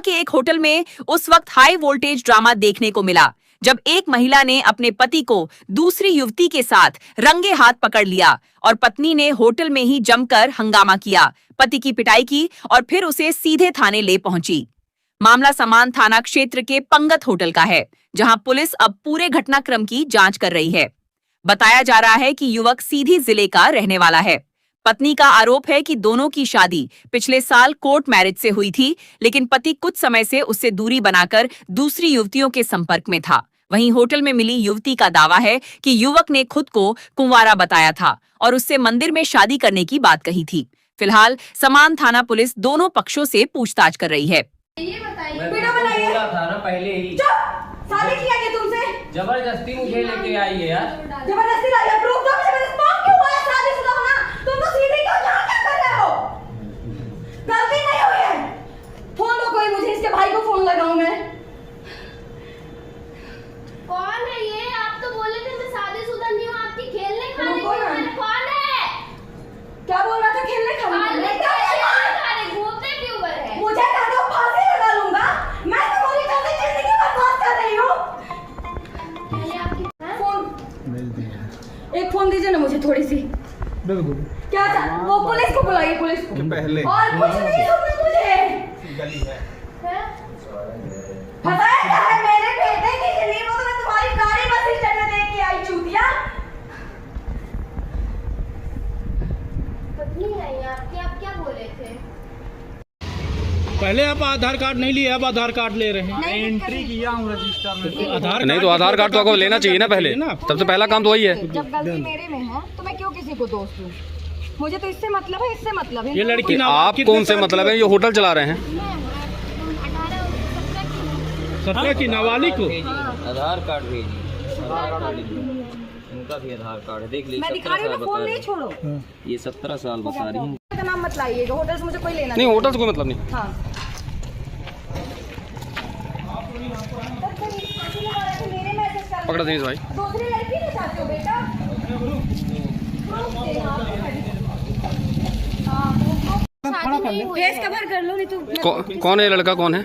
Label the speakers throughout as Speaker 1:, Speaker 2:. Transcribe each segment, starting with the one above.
Speaker 1: के एक होटल में उस वक्त हाई वोल्टेज ड्रामा देखने को मिला जब एक महिला ने अपने पति को दूसरी युवती के साथ रंगे हाथ पकड़ लिया और पत्नी ने होटल में ही जमकर हंगामा किया, पति की पिटाई की और फिर उसे सीधे थाने ले पहुंची। मामला समान थाना क्षेत्र के पंगत होटल का है, जहां पुलिस अब पूरे घटनाक्रम की जांच कर रही है। बताया जा रहा है कि युवक सीधी जिले का रहने वाला है। पत्नी का आरोप है कि दोनों की शादी पिछले साल कोर्ट मैरिज से हुई थी, लेकिन पति कुछ समय से उससे दूरी बनाकर दूसरी युवतियों के संपर्क में था। वहीं होटल में मिली युवती का दावा है कि युवक ने खुद को कुंवारा बताया था और उससे मंदिर में शादी करने की बात कही थी। फिलहाल समान थाना पुलिस दोनों पक्षों से पूछताछ कर रही है।
Speaker 2: ये बताइए, बोला था ना पहले ही।
Speaker 3: शादी किया क्या तुमसे?
Speaker 2: जबरदस्ती मुझे लेके आई है यार।
Speaker 3: जबरदस्ती लाई है? प्रूफ दो मुझे। मेरे स्पर्म क्यों हुआ है? शादीशुदा हो ना? तुम तो सीधी क्यों यहाँ क्या कर रहे हो? गलती नहीं हुई है। फोन दो कोई मुझे, इसके भाई को फोन लगाऊं मैं।
Speaker 4: कौन है ये? आप तो बोले थे मैं शादीशुदा नहीं हूँ, आपकी खेलने खाने की है। कौन है?
Speaker 3: क्या बोल रहा था? खेलने खाने
Speaker 4: घूमते क्यों है?
Speaker 3: मुझे कह दो, फांसी लगा लूंगा। मैं तुम्हारी कैसे जिंदगी बर्बाद कर रही हूँ? फोन, एक फोन दीजिए ना मुझे थोड़ी सी।
Speaker 5: बिल्कुल।
Speaker 3: क्या वो पुलिस को बुलाइए, पुलिस को
Speaker 5: पहले
Speaker 3: और कुछ नहीं सुनना मुझे।
Speaker 5: गली है
Speaker 3: बताया क्या है? मेरे बेटे की गली वो तो मैं तुम्हारी गाड़ी बस स्टैंड में देख के आई चूतिया।
Speaker 4: पत्नी है ये आपकी, आप क्या बोले थे?
Speaker 5: पहले आप आधार कार्ड नहीं लिए, अब आधार कार्ड ले रहे हैं।
Speaker 6: एंट्री किया हूँ रजिस्टर में।
Speaker 5: आधार
Speaker 7: नहीं तो आधार कार्ड तो आपको लेना चाहिए ना पहले। सबसे पहला काम तो वही है।
Speaker 3: जब गलती मेरे में है तो मैं क्यों किसी को दोष दूं? मुझे तो इससे मतलब है, इससे मतलब है।
Speaker 5: ये लड़की ना
Speaker 7: आप कौन से मतलब है? ये होटल चला रहे हैं।
Speaker 5: 17 की नाबालिग को
Speaker 2: आधार कार्ड भेजिए, उनका भी आधार कार्ड है, देख लीजिए।
Speaker 3: मैं दिखा रही हूँ, फोन नहीं छोड़ो।
Speaker 2: ये 17 साल बता रही हूँ।
Speaker 3: का नाम मत लाइएगा, होटल से मुझे कोई लेना
Speaker 7: नहीं, होटल से कोई मतलब नहीं।
Speaker 3: हाँ।
Speaker 7: पकड़ा दीजिए भाई।
Speaker 3: दूसरी लड़की नहीं चाहते हो बेटा?
Speaker 4: शादी नहीं हुई है।
Speaker 3: फेस कवर कर लो, नहीं तो
Speaker 7: कौन है लड़का? कौन है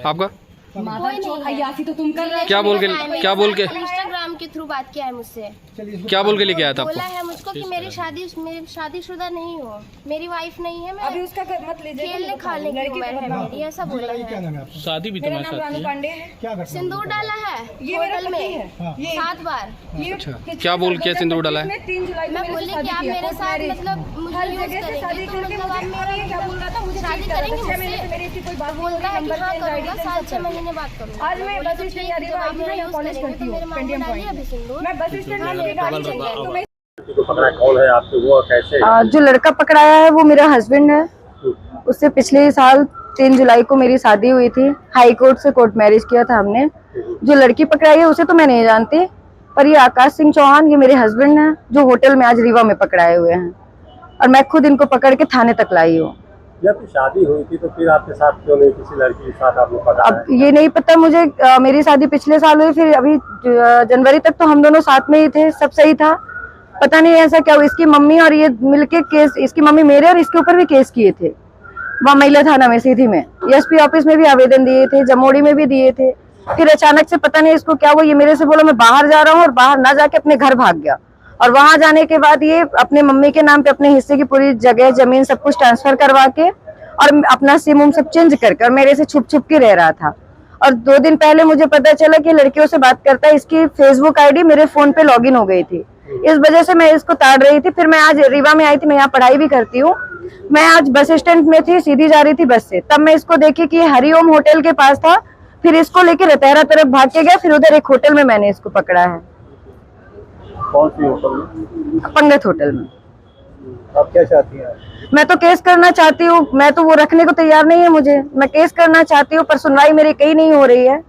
Speaker 7: आपका?
Speaker 3: माता चोर अय्यासी तो तुम कर रहे हो।
Speaker 7: क्या बोल के
Speaker 4: इंस्टाग्राम के थ्रू बात किया है मुझसे।
Speaker 7: क्या बोल के लेके आया था
Speaker 4: बोला
Speaker 7: आपको?
Speaker 4: है मुझको कि मेरी शादीशुदा नहीं हो, मेरी वाइफ नहीं है, मैं
Speaker 3: अभी उसका मत लीजिए।
Speaker 4: खेलने खाने की उम्र है मेरी, ऐसा बोला है।
Speaker 5: शादी भी तुम्हारे साथ की
Speaker 3: पांडे
Speaker 5: है।
Speaker 4: सिंदूर डाला है
Speaker 3: ये
Speaker 4: होटल में
Speaker 3: ये
Speaker 4: 7 बार।
Speaker 7: अच्छा, क्या बोल के सिंदूर डाला है?
Speaker 3: 3 जुलाई
Speaker 4: मैं बोली कि आप मेरे साथ मतलब मुझे यूज करेंगे, तो मतलब आप मेरे
Speaker 3: क्या बोल रहा था? मुझे
Speaker 4: शादी करेंगे मुझसे?
Speaker 3: मेरी इसकी कोई बात
Speaker 4: बोलता है कि हाँ करूँगा, 7-6 महीने बात करूँगा।
Speaker 3: आज मैं बस स्टैंड जा रही हूँ, मैं कॉलेज करती हूँ पेंडियम पॉइंट। मैं बस स्टैंड में गाड़ी चल रही हूँ।
Speaker 8: तो पकड़ा कौन है आपके, वो कैसे?
Speaker 9: जो लड़का पकड़ाया है वो मेरा हस्बैंड है। उससे पिछले साल 3 जुलाई को मेरी शादी हुई थी। हाई कोर्ट से कोर्ट मैरिज किया था हमने। जो लड़की पकड़ाई है उसे तो मैं नहीं जानती, पर ये आकाश सिंह चौहान ये मेरे हस्बैंड हैं, जो होटल में आज रीवा में पकड़ाए हुए हैं। और मैं खुद इनको पकड़ के थाने तक लाई हूँ।
Speaker 8: जब शादी हुई थी तो फिर आपके साथ क्यों नहीं, किसी लड़की के साथ आपने पकड़ा?
Speaker 9: अब ये नहीं पता मुझे। मेरी शादी पिछले साल हुई, फिर अभी जनवरी तक तो हम दोनों साथ में ही थे, सब सही था। पता नहीं ऐसा क्या हुआ, इसकी मम्मी और ये मिलके केस, इसकी मम्मी मेरे और इसके ऊपर भी केस किए थे वहाँ महिला थाना में, सीधी में। एसपी ऑफिस में भी आवेदन दिए थे, जमोड़ी में भी दिए थे। फिर अचानक से पता नहीं इसको क्या हुआ, ये मेरे से बोला मैं बाहर जा रहा हूँ, और बाहर ना जाके अपने घर भाग गया। और वहां जाने के बाद ये अपने मम्मी के नाम पे अपने हिस्से की पूरी जगह जमीन सब कुछ ट्रांसफर करवा के और अपना सिम उम सब चेंज कर मेरे से छुप छुप के रह रहा था। और 2 दिन पहले मुझे पता चला कि लड़कियों से बात करता है, इसकी फेसबुक आईडी मेरे फोन पे लॉगिन हो गई थी। इस वजह से मैं इसको ताड़ रही थी। फिर मैं आज रीवा में आई थी, मैं यहाँ पढ़ाई भी करती हूँ। मैं आज बस स्टैंड में थी, सीधी जा रही थी बस से, तब मैं इसको देखी कि हरिओम होटल के पास था। फिर इसको लेके रतहरा तरफ भाग के गया, फिर उधर एक होटल में मैंने इसको पकड़ा है।
Speaker 8: कौन सी होटल में?
Speaker 9: पंगत होटल में।
Speaker 8: आप क्या चाहती हैं?
Speaker 9: मैं तो केस करना चाहती हूँ। मैं तो वो रखने को तैयार नहीं है मुझे। मैं केस करना चाहती हूँ, पर सुनवाई मेरी कहीं नहीं हो रही है।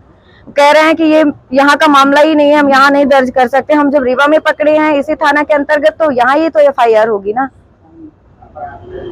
Speaker 9: कह रहे हैं कि ये यहाँ का मामला ही नहीं है, हम यहाँ नहीं दर्ज कर सकते। हम जब रीवा में पकड़े हैं इसी थाना के अंतर्गत, तो यहाँ ही तो FIR होगी ना।